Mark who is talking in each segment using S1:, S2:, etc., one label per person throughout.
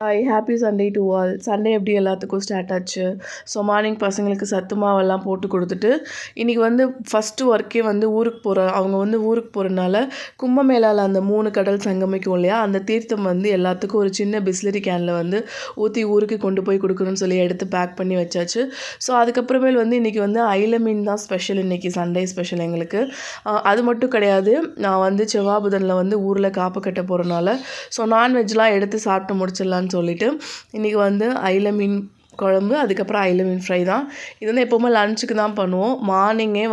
S1: Hi happy Sunday to all. Sunday எப்படி எல்லாத்துக்கும் start ஆச்சு. ஸோ மார்னிங் பசங்களுக்கு சத்து மாவெல்லாம் போட்டு கொடுத்துட்டு இன்றைக்கி ஃபஸ்ட்டு ஒர்க்கே ஊருக்கு அவங்க ஊருக்கு போகிறனால கும்பமேளாவில் அந்த 3 கடல் சங்கமிக்கும் இல்லையா, அந்த தீர்த்தம் எல்லாத்துக்கும் ஒரு சின்ன பிஸ்லரி கேனில் ஊற்றி ஊருக்கு கொண்டு போய் கொடுக்கணும்னு சொல்லி எடுத்து பேக் பண்ணி வச்சாச்சு. ஸோ அதுக்கப்புறமேல் இன்றைக்கி அயில மீன் தான் ஸ்பெஷல். இன்றைக்கி சண்டே ஸ்பெஷல் எங்களுக்கு. அது மட்டும் கிடையாது, நான் செவ்வாய் புதனில் ஊரில் காப்பு கட்ட போகிறனால ஸோ நான்வெஜ்லாம் எடுத்து சாப்பிட்டு முடிச்சிடலான்னு சொல்லிட்டு இன்றைக்கி அயில மீன் குழம்பு, அதுக்கப்புறம் அயில மீன் ஃப்ரை தான். இது எப்போவுமே லஞ்சுக்கு தான் பண்ணுவோம். மார்னிங்கே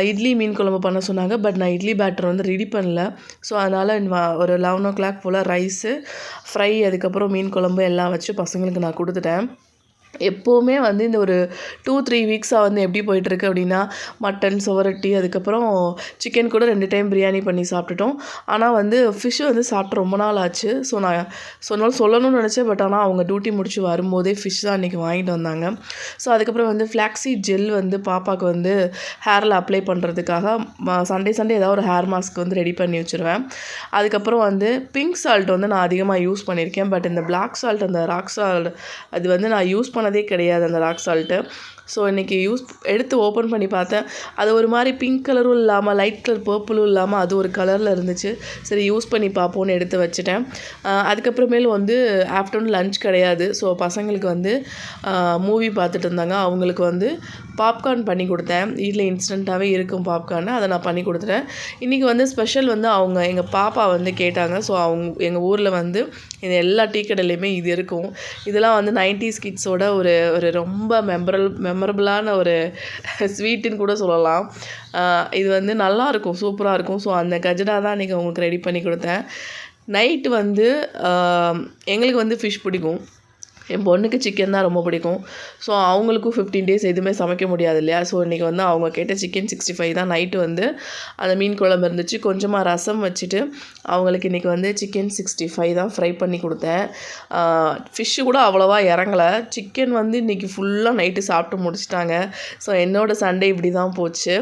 S1: இட்லி மீன் குழம்பு பண்ண சொன்னாங்க. பட் நான் இட்லி பேட்டர் ரெடி பண்ணல. ஸோ அதனால் ஒரு 11 o'clock போல் ரைஸு, ஃப்ரை, அதுக்கப்புறம் மீன் குழம்பு எல்லாம் வச்சு பசங்களுக்கு நான் கொடுத்துட்டேன். எப்போவுமே இந்த ஒரு 2-3 வீக்ஸாக எப்படி போயிட்டுருக்கு அப்படின்னா, மட்டன், சுவரொட்டி, அதுக்கப்புறம் சிக்கன் கூட 2 டைம் பிரியாணி பண்ணி சாப்பிட்டுட்டோம். ஆனால் ஃபிஷ்ஷு சாப்பிட்டு ரொம்ப நாள் ஆச்சு. ஸோ நான் சொல்லணும்னு நினச்சேன். பட் ஆனால் அவங்க டியூட்டி முடிச்சு வரும்போதே ஃபிஷ் தான் அன்றைக்கி வாங்கிட்டு வந்தாங்க. ஸோ அதுக்கப்புறம் ஃப்ளாக்ஸீட் ஜெல் பாப்பாவுக்கு ஹேரில் அப்ளை பண்ணுறதுக்காக சண்டே ஏதாவது ஒரு ஹேர் மாஸ்க் ரெடி பண்ணி வச்சுருவேன். அதுக்கப்புறம் பிங்க் சால்ட் நான் அதிகமாக யூஸ் பண்ணியிருக்கேன். பட் இந்த பிளாக் சால்ட், அந்த ராக் சால்ட், அது நான் யூஸ் பண்ணதே கிடையாது, அந்த ராக் சால்ட்டு. ஸோ இன்றைக்கி எடுத்து ஓப்பன் பண்ணி பார்த்தேன். அது ஒரு மாதிரி பிங்க் கலரும் இல்லாமல் லைட் கலர் பர்பிளும் இல்லாமல் அது ஒரு கலரில் இருந்துச்சு. சரி, யூஸ் பண்ணி பார்ப்போன்னு எடுத்து வச்சுட்டேன். அதுக்கப்புறமேல் ஆஃப்டர்நூன் லஞ்ச் கிடையாது. ஸோ பசங்களுக்கு மூவி பார்த்துட்டு இருந்தாங்க. அவங்களுக்கு பாப்கார்ன் பண்ணி கொடுத்தேன். வீட்டில் இன்ஸ்டண்ட்டாகவே இருக்கும் பாப்கார்னு, அதை நான் பண்ணி கொடுத்துட்டேன். இன்றைக்கி ஸ்பெஷல் அவங்க எங்கள் பாப்பா கேட்டாங்க. ஸோ எங்கள் ஊரில் இது எல்லா டீ கடையிலையுமே இது இருக்கும். இதெல்லாம் 90s கிட்ஸோட ஒரு ரொம்ப மெமரபிளான ஒரு ஸ்வீட்டுன்னு கூட சொல்லலாம். இது நல்லாயிருக்கும், சூப்பராக இருக்கும். ஸோ அந்த கஜடா தான் இன்றைக்கி அவங்களுக்கு ரெடி பண்ணி கொடுத்தேன். நைட்டு எங்களுக்கு ஃபிஷ் பிடிக்கும். என் பொண்ணுக்கு சிக்கன் தான் ரொம்ப பிடிக்கும். ஸோ அவங்களுக்கும் 15 days எதுவுமே சமைக்க முடியாது இல்லையா. ஸோ இன்றைக்கி அவங்க கேட்ட சிக்கன் 65 தான். நைட்டு அந்த மீன் குழம்பு இருந்துச்சு. கொஞ்சமாக ரசம் வச்சுட்டு அவங்களுக்கு இன்றைக்கி சிக்கன் 65 தான் ஃப்ரை பண்ணி கொடுத்தேன். ஃபிஷ்ஷு கூட அவ்வளோவா இறங்கலை. சிக்கன் இன்றைக்கி ஃபுல்லாக நைட்டு சாப்பிட்டு முடிச்சிட்டாங்க. ஸோ என்னோடய சண்டே இப்படி தான் போச்சு.